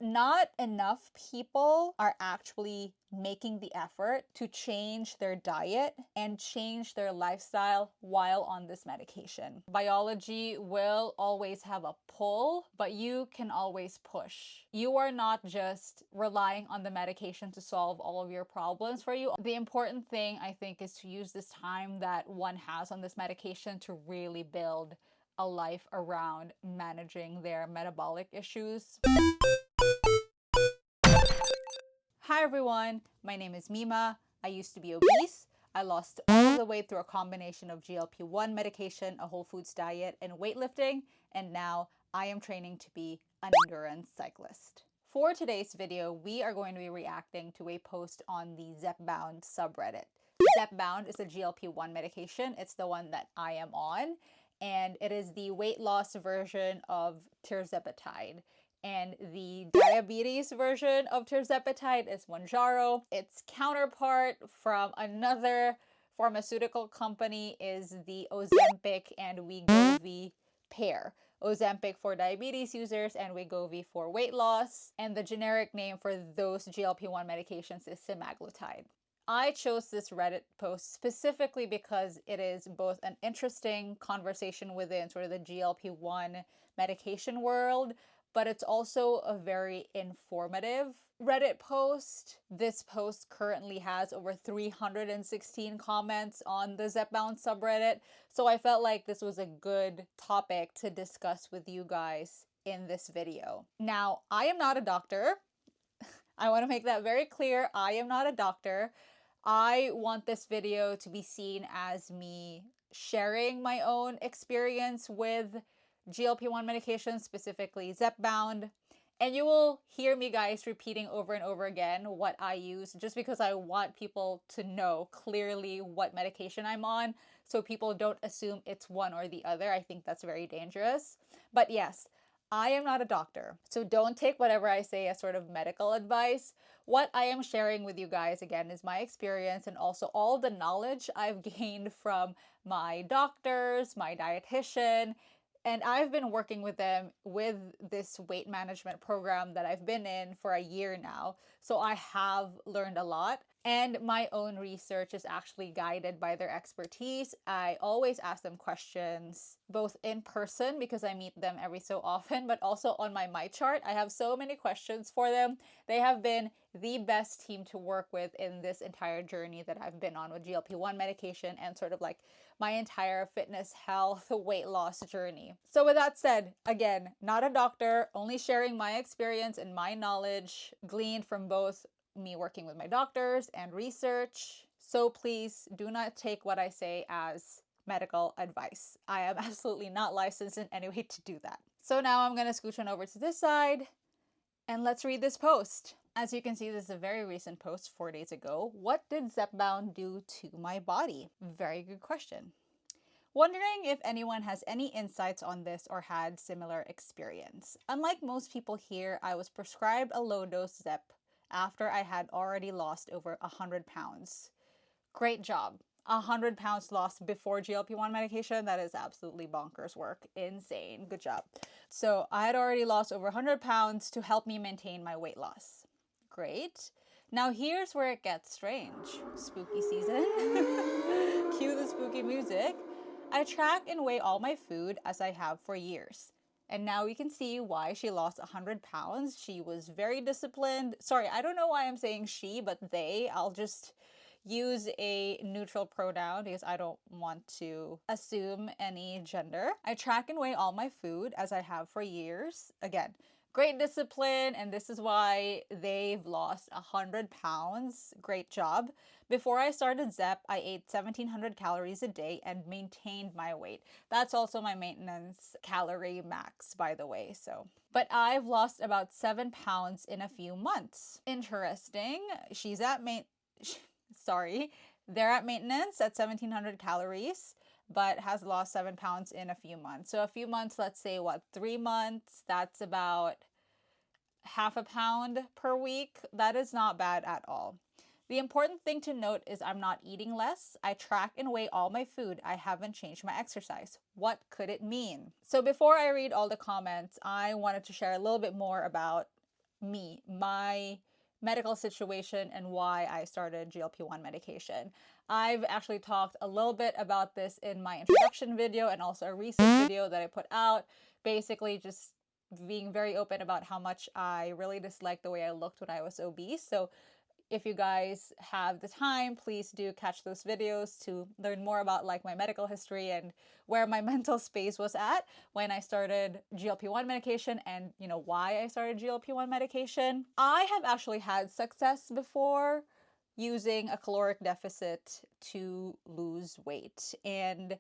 Not enough people are actually making the effort to change their diet and change their lifestyle while on this medication. Biology will always have a pull, but you can always push. You are not just relying on the medication to solve all of your problems for you. The important thing, I think, is to use this time that one has on this medication to really build a life around managing their metabolic issues. Hi everyone, my name is Mima. I used to be obese. I lost all the weight through a combination of GLP-1 medication, a whole foods diet, and weightlifting, and now I am training to be an endurance cyclist. For today's video, we are going to be reacting to a post on the Zepbound subreddit. Zepbound is a GLP-1 medication. It's the one that I am on, and it is the weight loss version of tirzepatide. And the diabetes version of tirzepatide is Mounjaro. Its counterpart from another pharmaceutical company is the Ozempic and Wegovy pair. Ozempic for diabetes users and Wegovy for weight loss. And the generic name for those GLP-1 medications is semaglutide. I chose this Reddit post specifically because it is both an interesting conversation within sort of the GLP-1 medication world, but it's also a very informative Reddit post. This post currently has over 316 comments on the Zepbound subreddit, so I felt like this was a good topic to discuss with you guys in this video. Now, I am not a doctor. I want to make that very clear. I am not a doctor. I want this video to be seen as me sharing my own experience with GLP-1 medications, specifically Zepbound. And you will hear me guys repeating over and over again what I use, just because I want people to know clearly what medication I'm on, so people don't assume it's one or the other. I think that's very dangerous. But yes, I am not a doctor, so don't take whatever I say as sort of medical advice. What I am sharing with you guys, again, is my experience and also all the knowledge I've gained from my doctors, my dietitian, and I've been working with them with this weight management program that I've been in for a year now. So I have learned a lot, and my own research is actually guided by their expertise. I always ask them questions, both in person because I meet them every so often, but also on my MyChart. I have so many questions for them. They have been the best team to work with in this entire journey that I've been on with GLP-1 medication and sort of like my entire fitness, health, weight loss journey. So with that said, again, not a doctor, only sharing my experience and my knowledge gleaned from both me working with my doctors and research. So please do not take what I say as medical advice. I am absolutely not licensed in any way to do that. So now I'm going to scooch on over to this side and let's read this post. As you can see, this is a very recent post, 4 days ago. What did Zepbound do to my body? Very good question. Wondering if anyone has any insights on this or had similar experience. Unlike most people here, I was prescribed a low-dose Zep after I had already lost over 100 pounds. Great job. 100 pounds lost before GLP-1 medication, that is absolutely bonkers work. Insane. Good job. So I had already lost over 100 pounds to help me maintain my weight loss. Great. Now here's where it gets strange. Spooky season. Cue the spooky music. I track and weigh all my food as I have for years. And now we can see why she lost 100 pounds. She was very disciplined. Sorry, I don't know why I'm saying she, but they. I'll just use a neutral pronoun because I don't want to assume any gender. I track and weigh all my food as I have for years. Again, great discipline, and this is why they've lost 100 pounds. Great job. Before I started Zep, I ate 1,700 calories a day and maintained my weight. That's also my maintenance calorie max, by the way. But I've lost about 7 pounds in a few months. Interesting. They're at maintenance at 1,700 calories, but has lost 7 pounds in a few months. So a few months, let's say 3 months, that's about half a pound per week. That is not bad at all. The important thing to note is I'm not eating less. I track and weigh all my food. I haven't changed my exercise. What could it mean? So before I read all the comments, I wanted to share a little bit more about my medical situation and why I started GLP-1 medication. I've actually talked a little bit about this in my introduction video and also a recent video that I put out, basically just being very open about how much I really disliked the way I looked when I was obese. So if you guys have the time, please do catch those videos to learn more about like my medical history and where my mental space was at when I started GLP-1 medication and, you know, why I started GLP-1 medication. I have actually had success before using a caloric deficit to lose weight. And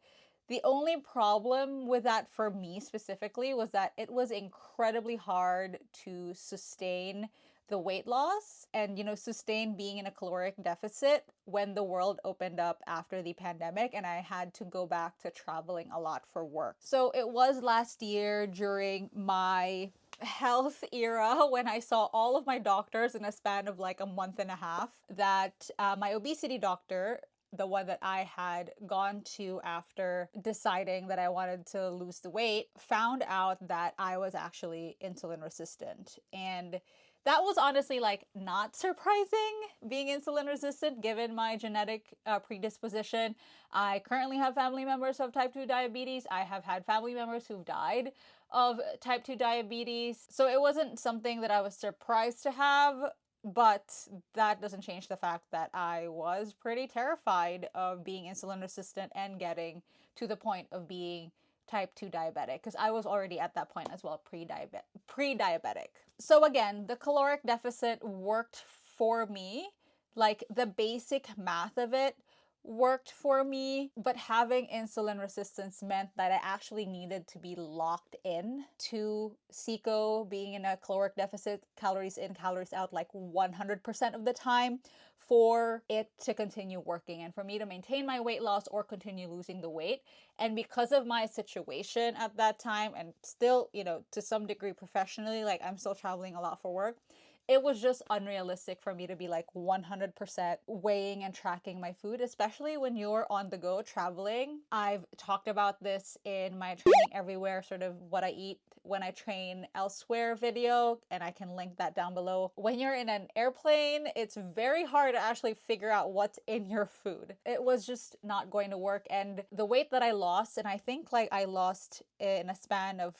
the only problem with that for me specifically was that it was incredibly hard to sustain the weight loss and, you know, sustain being in a caloric deficit when the world opened up after the pandemic and I had to go back to traveling a lot for work. So it was last year during my health era when I saw all of my doctors in a span of like a month and a half that my obesity doctor, the one that I had gone to after deciding that I wanted to lose the weight, found out that I was actually insulin resistant. And that was honestly like not surprising, being insulin resistant given my genetic predisposition. I currently have family members who have type 2 diabetes. I have had family members who've died of type 2 diabetes. So it wasn't something that I was surprised to have, but that doesn't change the fact that I was pretty terrified of being insulin resistant and getting to the point of being type 2 diabetic, because I was already at that point as well, pre-diabetic. So again, the caloric deficit worked for me, like the basic math of it worked for me, but having insulin resistance meant that I actually needed to be locked in to CICO, being in a caloric deficit, calories in, calories out, like 100% of the time for it to continue working and for me to maintain my weight loss or continue losing the weight. And because of my situation at that time and still, you know, to some degree professionally, like I'm still traveling a lot for work, it was just unrealistic for me to be like 100% weighing and tracking my food, especially when you're on the go traveling. I've talked about this in my Training Everywhere, sort of what I eat when I train elsewhere video, and I can link that down below. When you're in an airplane, it's very hard to actually figure out what's in your food. It was just not going to work. And the weight that I lost, and I think like I lost in a span of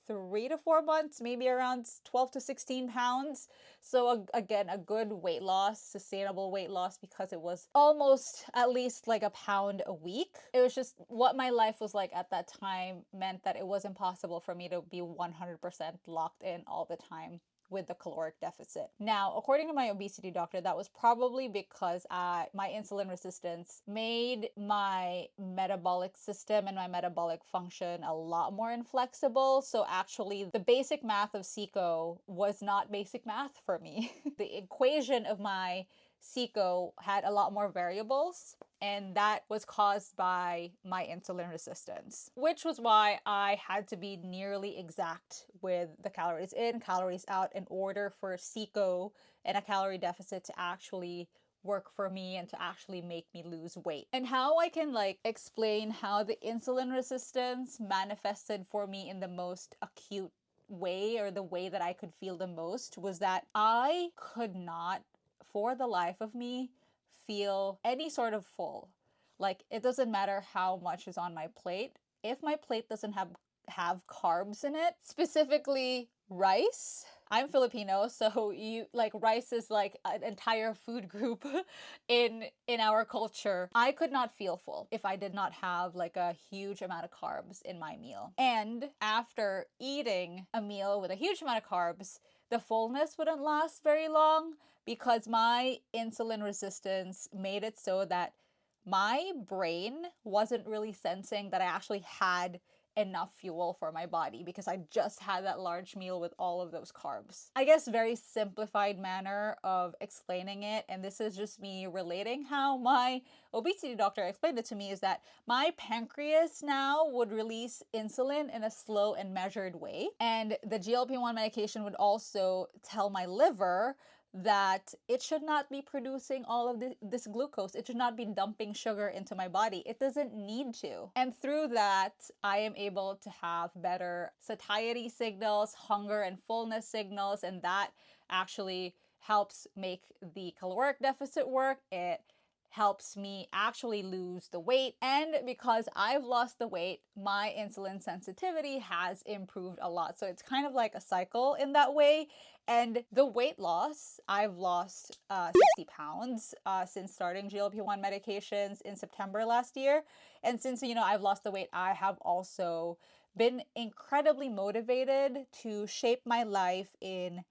3 to 4 months, maybe around 12 to 16 pounds. So again, a good weight loss, sustainable weight loss, because it was almost at least like a pound a week. It was just what my life was like at that time meant that it was impossible for me to be 100% locked in all the time with the caloric deficit. Now, according to my obesity doctor, that was probably because my insulin resistance made my metabolic system and my metabolic function a lot more inflexible. So actually, the basic math of CICO was not basic math for me. The equation of my CICO had a lot more variables, and that was caused by my insulin resistance, which was why I had to be nearly exact with the calories in, calories out in order for CICO and a calorie deficit to actually work for me and to actually make me lose weight. And how I can like explain how the insulin resistance manifested for me in the most acute way, or the way that I could feel the most, was that I could not for the life of me feel any sort of full. Like, it doesn't matter how much is on my plate. If my plate doesn't have carbs in it, specifically rice. I'm Filipino, so rice is like an entire food group in our culture. I could not feel full if I did not have like a huge amount of carbs in my meal. And after eating a meal with a huge amount of carbs, the fullness wouldn't last very long, because my insulin resistance made it so that my brain wasn't really sensing that I actually had enough fuel for my body, because I just had that large meal with all of those carbs. I guess very simplified manner of explaining it, and this is just me relating how my obesity doctor explained it to me, is that my pancreas now would release insulin in a slow and measured way, and the GLP-1 medication would also tell my liver that it should not be producing all of this glucose. It should not be dumping sugar into my body. It doesn't need to. And through that, I am able to have better satiety signals, hunger and fullness signals, and that actually helps make the caloric deficit work. It helps me actually lose the weight. And because I've lost the weight, my insulin sensitivity has improved a lot. So it's kind of like a cycle in that way. And the weight loss, I've lost 60 pounds since starting GLP-1 medications in September last year. And since, I've lost the weight, I have also been incredibly motivated to shape my life in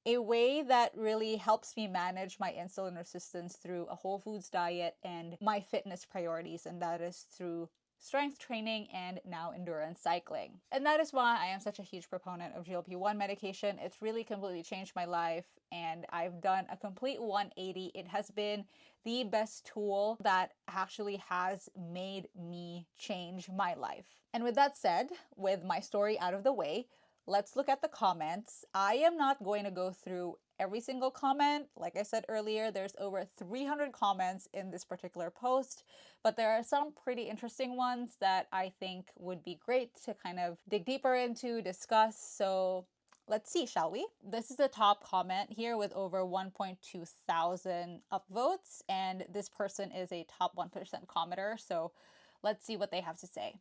a way that really helps me manage my insulin resistance through a whole foods diet and my fitness priorities, and that is through strength training and now endurance cycling. And that is why I am such a huge proponent of GLP-1 medication. It's really completely changed my life, and I've done a complete 180. It has been the best tool that actually has made me change my life. And with that said, with my story out of the way, let's look at the comments. I am not going to go through every single comment. Like I said earlier, there's over 300 comments in this particular post, but there are some pretty interesting ones that I think would be great to kind of dig deeper into, discuss. So let's see, shall we? This is the top comment here with over 1.2 thousand upvotes, and this person is a top 1% commenter. So let's see what they have to say.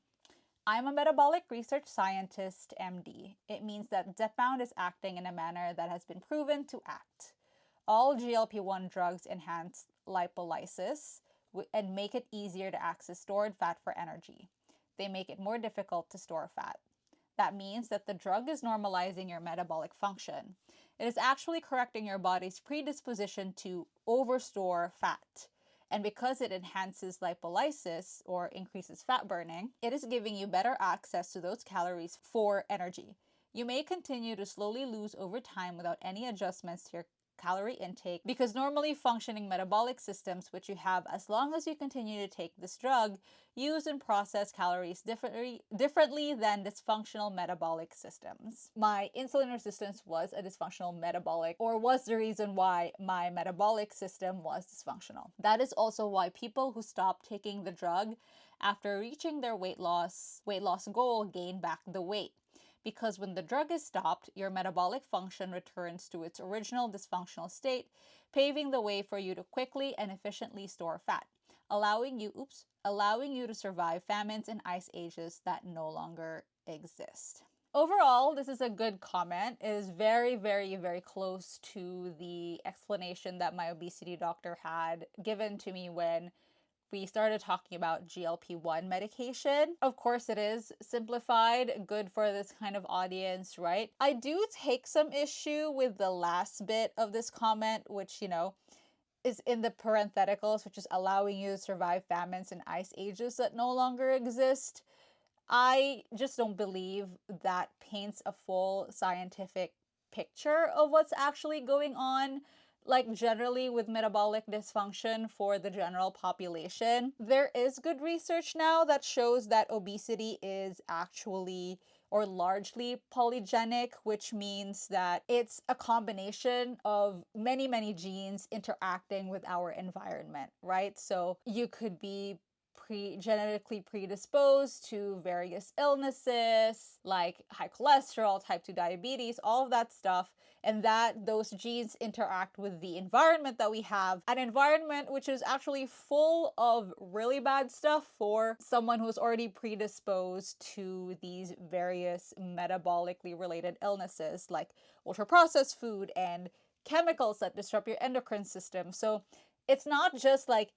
I'm a metabolic research scientist, MD. It means that Zepbound is acting in a manner that has been proven to act. All GLP-1 drugs enhance lipolysis and make it easier to access stored fat for energy. They make it more difficult to store fat. That means that the drug is normalizing your metabolic function. It is actually correcting your body's predisposition to overstore fat. And because it enhances lipolysis or increases fat burning, it is giving you better access to those calories for energy. You may continue to slowly lose over time without any adjustments to your calorie intake, because normally functioning metabolic systems, which you have as long as you continue to take this drug, use and process calories differently than dysfunctional metabolic systems. My insulin resistance was a dysfunctional metabolic, or was the reason why my metabolic system was dysfunctional. That is also why people who stop taking the drug after reaching their weight loss goal gain back the weight. Because when the drug is stopped, your metabolic function returns to its original dysfunctional state, paving the way for you to quickly and efficiently store fat, allowing you to survive famines and ice ages that no longer exist. Overall, this is a good comment. It is very, very, very close to the explanation that my obesity doctor had given to me when we started talking about GLP-1 medication. Of course, it is simplified, good for this kind of audience, right? I do take some issue with the last bit of this comment, which, is in the parentheticals, which is allowing you to survive famines and ice ages that no longer exist. I just don't believe that paints a full scientific picture of what's actually going on, like generally with metabolic dysfunction for the general population. There is good research now that shows that obesity is actually or largely polygenic, which means that it's a combination of many, many genes interacting with our environment, right? So you could be genetically predisposed to various illnesses like high cholesterol, type 2 diabetes, all of that stuff, and that those genes interact with the environment that we have, an environment which is actually full of really bad stuff for someone who's already predisposed to these various metabolically related illnesses like ultra-processed food and chemicals that disrupt your endocrine system. So it's not just like,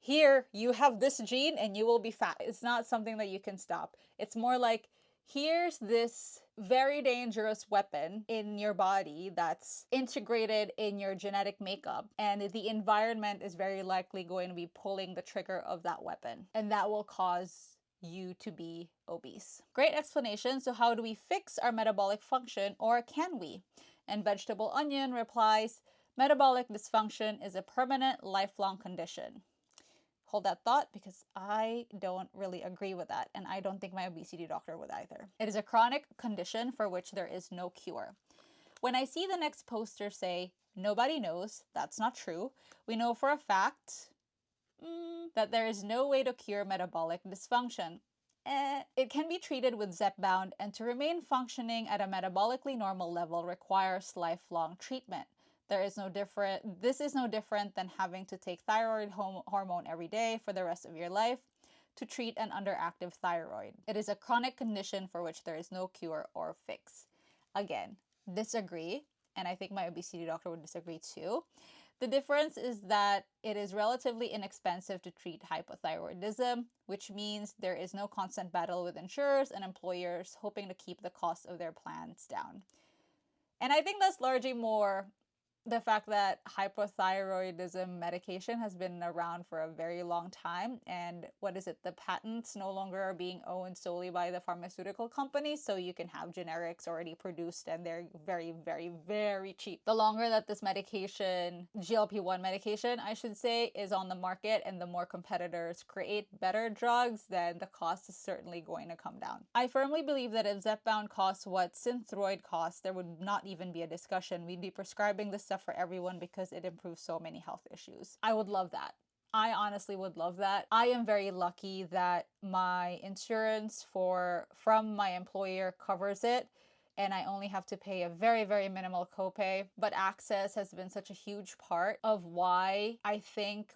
here, you have this gene and you will be fat. It's not something that you can stop. It's more like, here's this very dangerous weapon in your body that's integrated in your genetic makeup, and the environment is very likely going to be pulling the trigger of that weapon, and that will cause you to be obese. Great explanation. So how do we fix our metabolic function, or can we? And Vegetable Onion replies, metabolic dysfunction is a permanent, lifelong condition. Hold that thought, because I don't really agree with that, and I don't think my obesity doctor would either. It is a chronic condition for which there is no cure. When I see the next poster say, nobody knows, that's not true. We know for a fact that there is no way to cure metabolic dysfunction. It can be treated with Zepbound, and to remain functioning at a metabolically normal level requires lifelong treatment. This is no different than having to take thyroid hormone every day for the rest of your life to treat an underactive thyroid. It is a chronic condition for which there is no cure or fix. Again, disagree, and I think my obesity doctor would disagree too. The difference is that it is relatively inexpensive to treat hypothyroidism, which means there is no constant battle with insurers and employers hoping to keep the cost of their plans down. And I think that's largely more the fact that hypothyroidism medication has been around for a very long time, and the patents no longer are being owned solely by the pharmaceutical companies, so you can have generics already produced and they're very, very, very cheap. The longer that this medication, GLP-1 medication, I should say, is on the market and the more competitors create better drugs, then the cost is certainly going to come down. I firmly believe that if Zepbound costs what Synthroid costs, there would not even be a discussion. We'd be prescribing this stuff for everyone because it improves so many health issues. I would love that. I honestly would love that. I am very lucky that my insurance from my employer covers it, and I only have to pay a very, very minimal copay. But access has been such a huge part of why access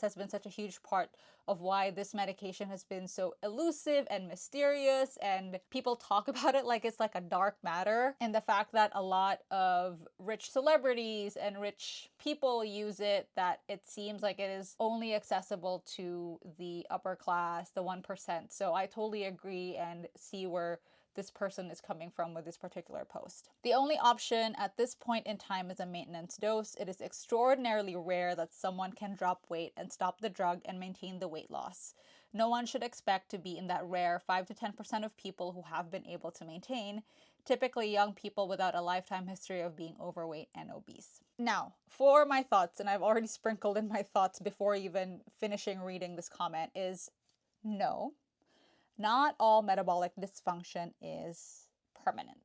has been such a huge part of why this medication has been so elusive and mysterious, and people talk about it like it's like a dark matter. And the fact that a lot of rich celebrities and rich people use it, that it seems like it is only accessible to the upper class, the 1%. So I totally agree and see where this person is coming from with this particular post. The only option at this point in time is a maintenance dose. It is extraordinarily rare that someone can drop weight and stop the drug and maintain the weight loss. No one should expect to be in that rare 5 to 10% of people who have been able to maintain, typically young people without a lifetime history of being overweight and obese. Now, for my thoughts, and I've already sprinkled in my thoughts before even finishing reading this comment, is no. Not all metabolic dysfunction is permanent.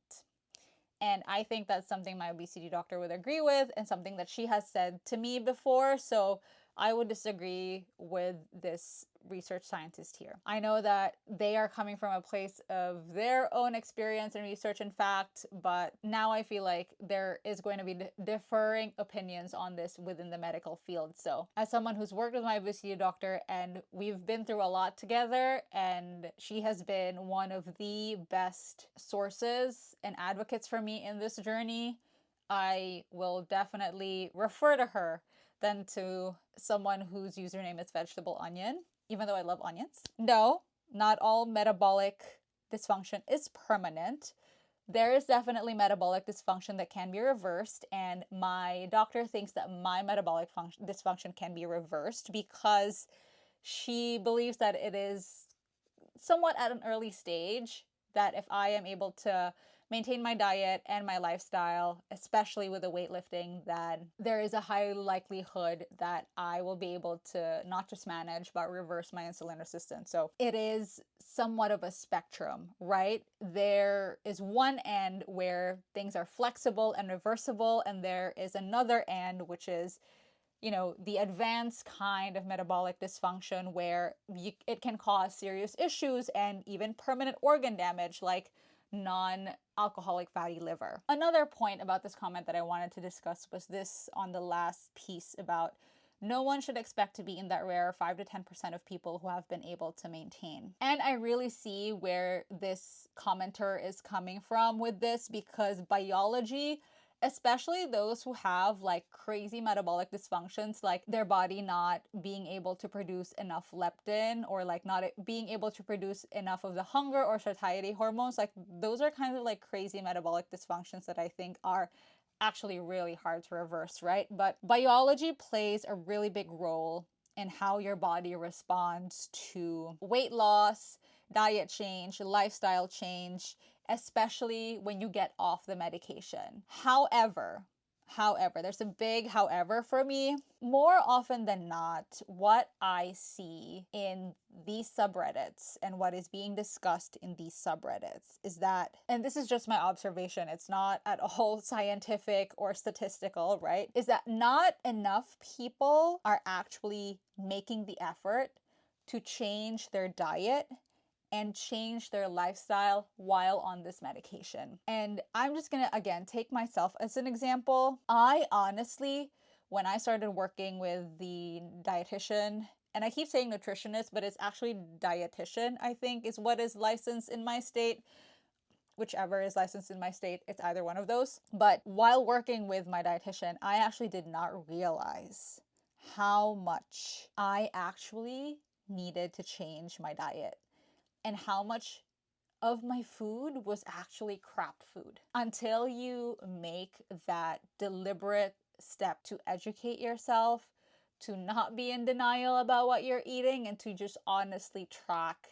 And I think that's something my obesity doctor would agree with and something that she has said to me before. So I would disagree with this research scientist here. I know that they are coming from a place of their own experience and research and fact, but now I feel like there is going to be differing opinions on this within the medical field. So as someone who's worked with my obesity doctor and we've been through a lot together, and she has been one of the best sources and advocates for me in this journey, I will definitely refer to her than to someone whose username is vegetable onion, even though I love onions. No, not all metabolic dysfunction is permanent. There is definitely metabolic dysfunction that can be reversed, and my doctor thinks that my metabolic dysfunction can be reversed because she believes that it is somewhat at an early stage, that if I am able to maintain my diet and my lifestyle, especially with the weightlifting, then there is a high likelihood that I will be able to not just manage, but reverse my insulin resistance. So it is somewhat of a spectrum, right? There is one end where things are flexible and reversible, and there is another end, which is the advanced kind of metabolic dysfunction where it can cause serious issues and even permanent organ damage, like non-alcoholic fatty liver. Another point about this comment that I wanted to discuss was this on the last piece about no one should expect to be in that rare 5 to 10% of people who have been able to maintain. And I really see where this commenter is coming from with this, because biology, especially those who have like crazy metabolic dysfunctions, like their body not being able to produce enough leptin, or like not being able to produce enough of the hunger or satiety hormones, like those are kind of like crazy metabolic dysfunctions that I think are actually really hard to reverse, right? But biology plays a really big role in how your body responds to weight loss, diet change, lifestyle change, especially when you get off the medication. However, there's a big however for me. More often than not, what I see in these subreddits and what is being discussed in these subreddits is that, and this is just my observation, it's not at all scientific or statistical, right? Is that not enough people are actually making the effort to change their diet and change their lifestyle while on this medication. And I'm just gonna, again, take myself as an example. I honestly, when I started working with the dietitian, and I keep saying nutritionist, but it's actually dietitian, I think, is what is licensed in my state. Whichever is licensed in my state, it's either one of those. But while working with my dietitian, I actually did not realize how much I actually needed to change my diet and how much of my food was actually crap food. Until you make that deliberate step to educate yourself, to not be in denial about what you're eating, and to just honestly track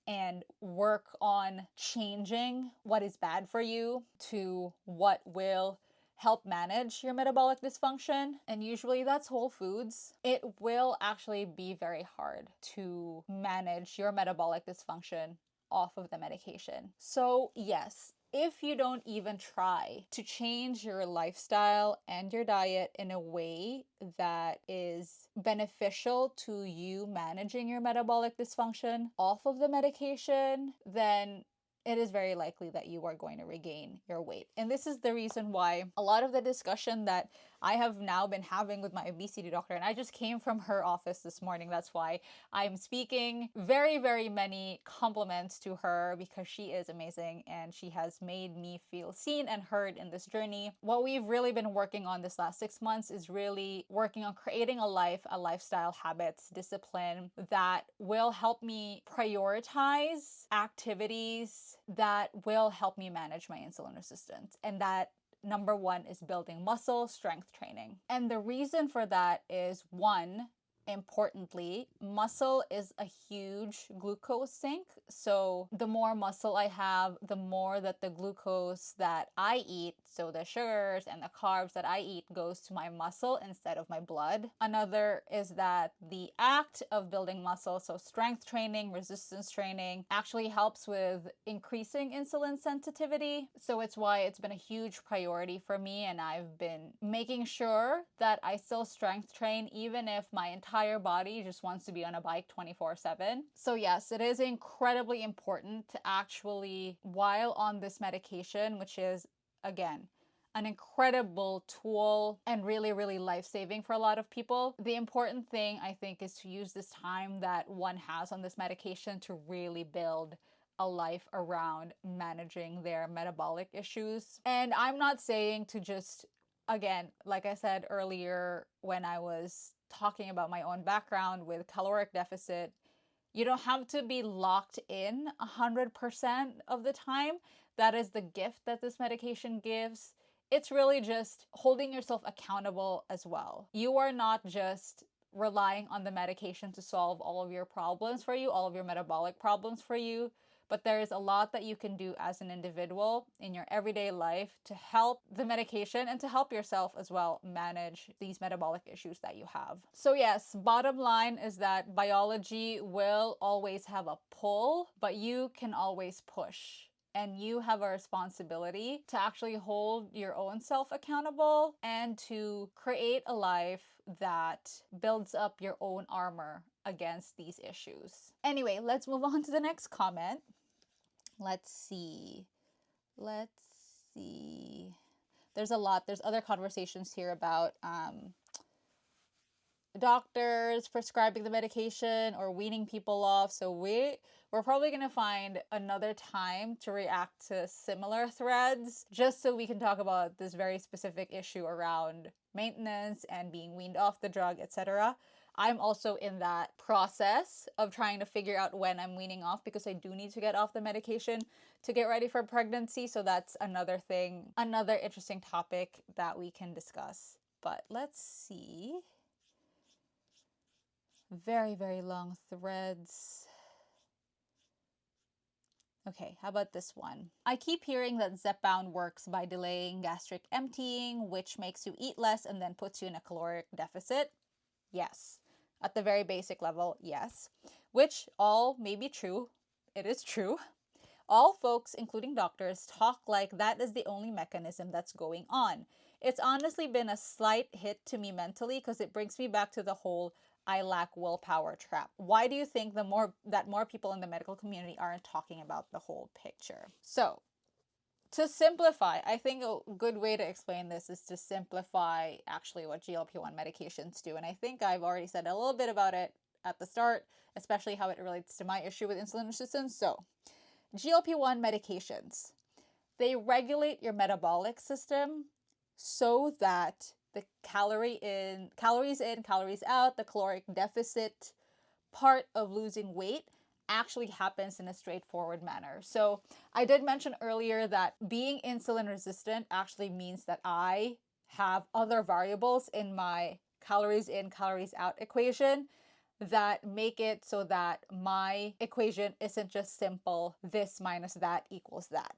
and work on changing what is bad for you to what will help manage your metabolic dysfunction. And usually that's whole foods. It will actually be very hard to manage your metabolic dysfunction off of the medication. So yes, if you don't even try to change your lifestyle and your diet in a way that is beneficial to you managing your metabolic dysfunction off of the medication, then it is very likely that you are going to regain your weight. And this is the reason why a lot of the discussion that I have now been having with my obesity doctor, and I just came from her office this morning. That's why I'm speaking very, very many compliments to her, because she is amazing and she has made me feel seen and heard in this journey. What we've really been working on this last 6 months is really working on creating a lifestyle habits, discipline that will help me prioritize activities that will help me manage my insulin resistance. And that number one is building muscle strength training. And the reason for that is, one, importantly, muscle is a huge glucose sink. So the more muscle I have, the more that the glucose that I eat, so the sugars and the carbs that I eat, goes to my muscle instead of my blood. Another is that the act of building muscle, so strength training, resistance training, actually helps with increasing insulin sensitivity. So it's why it's been a huge priority for me, and I've been making sure that I still strength train even if my entire body just wants to be on a bike 24/7. So yes, it is incredibly important to actually, while on this medication, which is, again, an incredible tool and really, really life-saving for a lot of people, the important thing, I think, is to use this time that one has on this medication to really build a life around managing their metabolic issues. And I'm not saying to just, again, like I said earlier when I was talking about my own background with caloric deficit, you don't have to be locked in 100% of the time. That is the gift that this medication gives. It's really just holding yourself accountable as well. You are not just relying on the medication to solve all of your problems for you, all of your metabolic problems for you, but there is a lot that you can do as an individual in your everyday life to help the medication and to help yourself as well manage these metabolic issues that you have. So yes, bottom line is that biology will always have a pull, but you can always push. And you have a responsibility to actually hold your own self accountable and to create a life that builds up your own armor against these issues. Anyway, let's move on to the next comment. Let's see. There's a lot. There's other conversations here about doctors prescribing the medication or weaning people off. So we're probably going to find another time to react to similar threads, just so we can talk about this very specific issue around maintenance and being weaned off the drug, etc. I'm also in that process of trying to figure out when I'm weaning off, because I do need to get off the medication to get ready for pregnancy. So that's another thing, another interesting topic that we can discuss. But let's see. Very, very long threads. Okay, how about this one? I keep hearing that Zepbound works by delaying gastric emptying, which makes you eat less and then puts you in a caloric deficit. Yes. At the very basic level, yes. Which all may be true. It is true. All folks, including doctors, talk like that is the only mechanism that's going on. It's honestly been a slight hit to me mentally, because it brings me back to the whole I lack willpower trap. Why do you think more people in the medical community aren't talking about the whole picture? So, to simplify, I think a good way to explain this is to simplify actually what GLP-1 medications do. And I think I've already said a little bit about it at the start, especially how it relates to my issue with insulin resistance. So, GLP-1 medications, they regulate your metabolic system so that the calories in, calories out, the caloric deficit part of losing weight actually happens in a straightforward manner. So I did mention earlier that being insulin resistant actually means that I have other variables in my calories in, calories out equation that make it so that my equation isn't just simple this minus that equals that.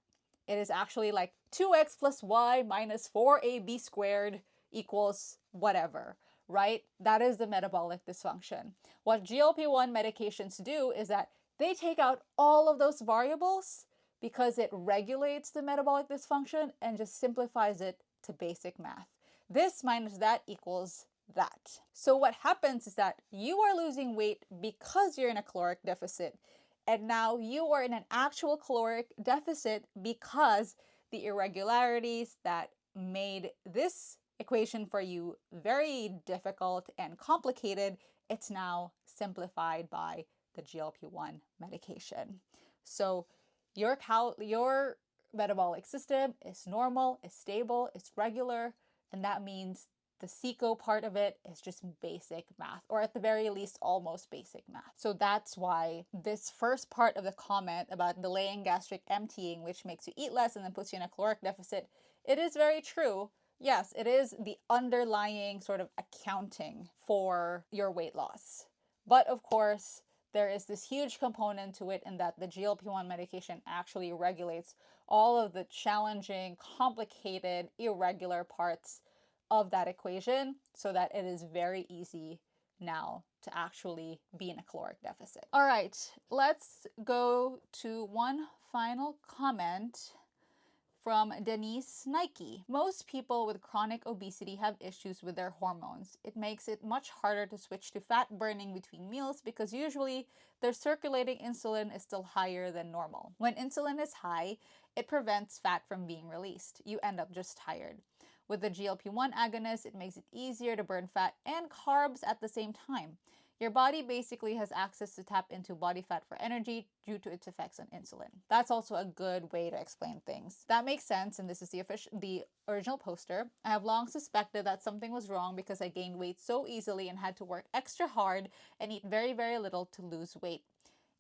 It is actually like 2x plus y minus 4ab squared equals whatever, right? That is the metabolic dysfunction. What GLP-1 medications do is that they take out all of those variables because it regulates the metabolic dysfunction and just simplifies it to basic math. This minus that equals that. So what happens is that you are losing weight because you're in a caloric deficit. And now you are in an actual caloric deficit because the irregularities that made this equation for you very difficult and complicated, it's now simplified by the GLP-1 medication. So your metabolic system is normal, is stable, is regular, and that means the CECO part of it is just basic math, or at the very least, almost basic math. So that's why this first part of the comment about delaying gastric emptying, which makes you eat less and then puts you in a caloric deficit, it is very true. Yes, it is the underlying sort of accounting for your weight loss. But of course, there is this huge component to it in that the GLP-1 medication actually regulates all of the challenging, complicated, irregular parts of that equation so that it is very easy now to actually be in a caloric deficit. All right, let's go to one final comment from Denise Nike. Most people with chronic obesity have issues with their hormones. It makes it much harder to switch to fat burning between meals because usually their circulating insulin is still higher than normal. When insulin is high, it prevents fat from being released. You end up just tired. With the GLP-1 agonist, it makes it easier to burn fat and carbs at the same time. Your body basically has access to tap into body fat for energy due to its effects on insulin. That's also a good way to explain things. That makes sense, and this is the original poster. I have long suspected that something was wrong because I gained weight so easily and had to work extra hard and eat very, very little to lose weight.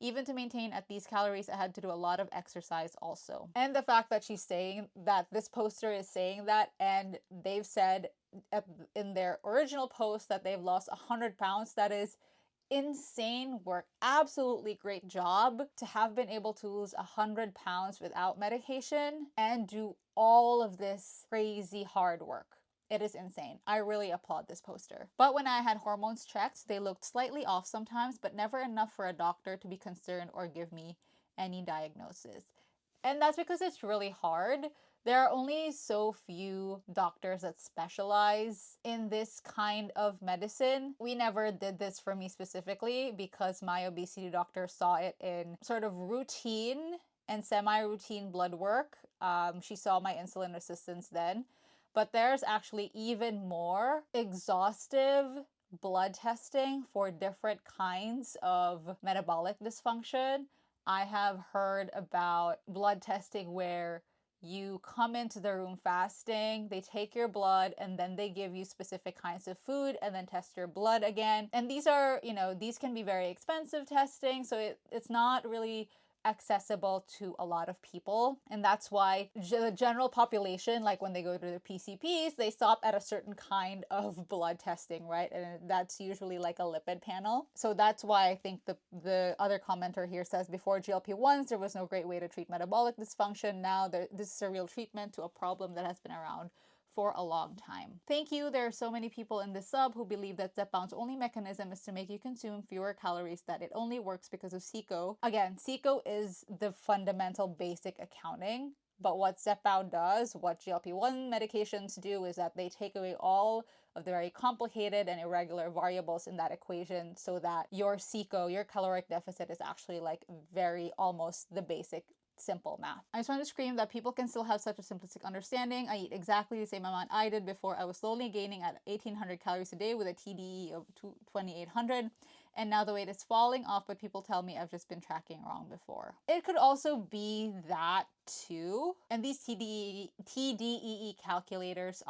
Even to maintain at these calories, I had to do a lot of exercise also. And the fact that she's saying that this poster is saying that, and they've said in their original post that they've lost 100 pounds, that is insane work. Absolutely great job to have been able to lose 100 pounds without medication and do all of this crazy hard work. It is insane. I really applaud this poster. But when I had hormones checked, they looked slightly off sometimes, but never enough for a doctor to be concerned or give me any diagnosis. And that's because it's really hard. There are only so few doctors that specialize in this kind of medicine. We never did this for me specifically because my obesity doctor saw it in sort of routine and semi-routine blood work. She saw my insulin resistance then. But there's actually even more exhaustive blood testing for different kinds of metabolic dysfunction. I have heard about blood testing where you come into the room fasting, they take your blood, and then they give you specific kinds of food and then test your blood again. And these are, these can be very expensive testing, so it's not really accessible to a lot of people, and that's why the general population, like when they go to their PCPs, they stop at a certain kind of blood testing, right? And that's usually like a lipid panel. So that's why I think the other commenter here says before GLP-1s there was no great way to treat metabolic dysfunction. Now this is a real treatment to a problem that has been around for a long time. Thank you. There are so many people in this sub who believe that Zepbound's only mechanism is to make you consume fewer calories, that it only works because of CECO. Again, CECO is the fundamental basic accounting But what Zepbound does, what GLP-1 medications do, is that they take away all of the very complicated and irregular variables in that equation so that your CICO, your caloric deficit, is actually like very almost the basic simple math. I just want to scream that people can still have such a simplistic understanding. I eat exactly the same amount I did before. I was slowly gaining at 1800 calories a day with a TDE of 2800. And now the weight is falling off, but people tell me I've just been tracking wrong before. It could also be that too. And these TDEE calculators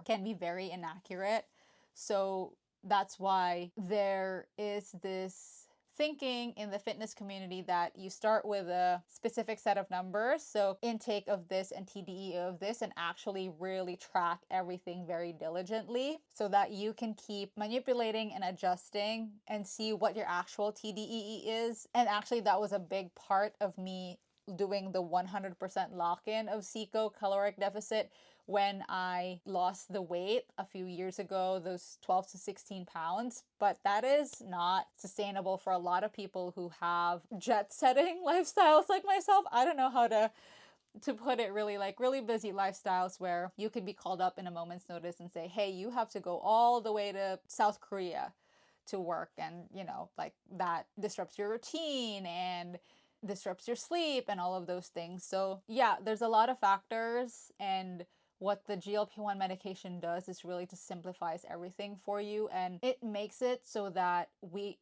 can be very inaccurate. So that's why there is this thinking in the fitness community that you start with a specific set of numbers, so intake of this and TDE of this, and actually really track everything very diligently so that you can keep manipulating and adjusting and see what your actual TDEE is. And actually that was a big part of me doing the 100% lock-in of CICO, caloric deficit, when I lost the weight a few years ago, those 12 to 16 pounds. But that is not sustainable for a lot of people who have jet-setting lifestyles like myself. I don't know how to put it, really, like really busy lifestyles where you could be called up in a moment's notice and say, hey, you have to go all the way to South Korea to work. And, you know, like that disrupts your routine and disrupts your sleep and all of those things. So yeah, there's a lot of factors, and what the GLP-1 medication does is really just simplifies everything for you, and it makes it so that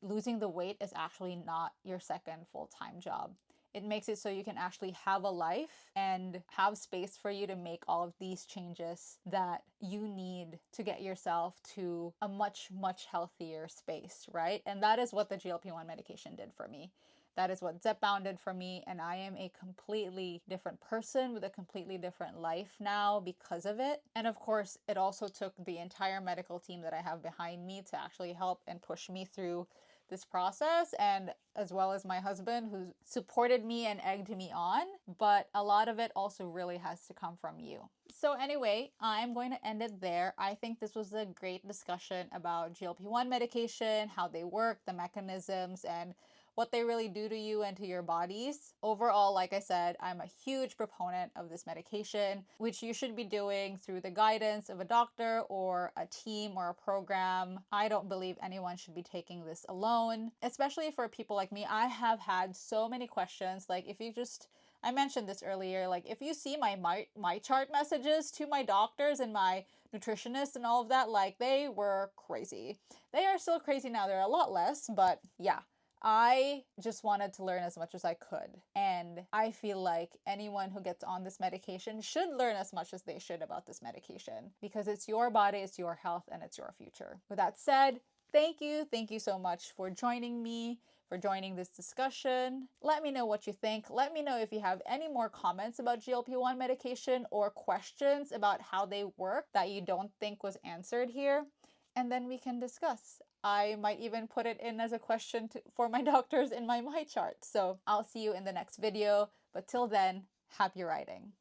losing the weight is actually not your second full-time job. It makes it so you can actually have a life and have space for you to make all of these changes that you need to get yourself to a much, much healthier space, right? And that is what the GLP-1 medication did for me. That is what Zepbound did for me, and I am a completely different person with a completely different life now because of it. And of course, it also took the entire medical team that I have behind me to actually help and push me through this process, and as well as my husband, who supported me and egged me on. But a lot of it also really has to come from you. So anyway, I'm going to end it there. I think this was a great discussion about GLP-1 medication, how they work, the mechanisms, and what they really do to you and to your bodies. Overall, like I said, I'm a huge proponent of this medication, which you should be doing through the guidance of a doctor or a team or a program. I don't believe anyone should be taking this alone, especially for people like me. I have had so many questions. Like, I mentioned this earlier, like if you see my chart messages to my doctors and my nutritionists and all of that, like they were crazy. They are still crazy now. They're a lot less, but yeah. I just wanted to learn as much as I could. And I feel like anyone who gets on this medication should learn as much as they should about this medication, because it's your body, it's your health, and it's your future. With that said, thank you. Thank you so much for joining me, for joining this discussion. Let me know what you think. Let me know if you have any more comments about GLP-1 medication or questions about how they work that you don't think was answered here, and then we can discuss. I might even put it in as a question for my doctors in my chart. So I'll see you in the next video. But till then, happy writing.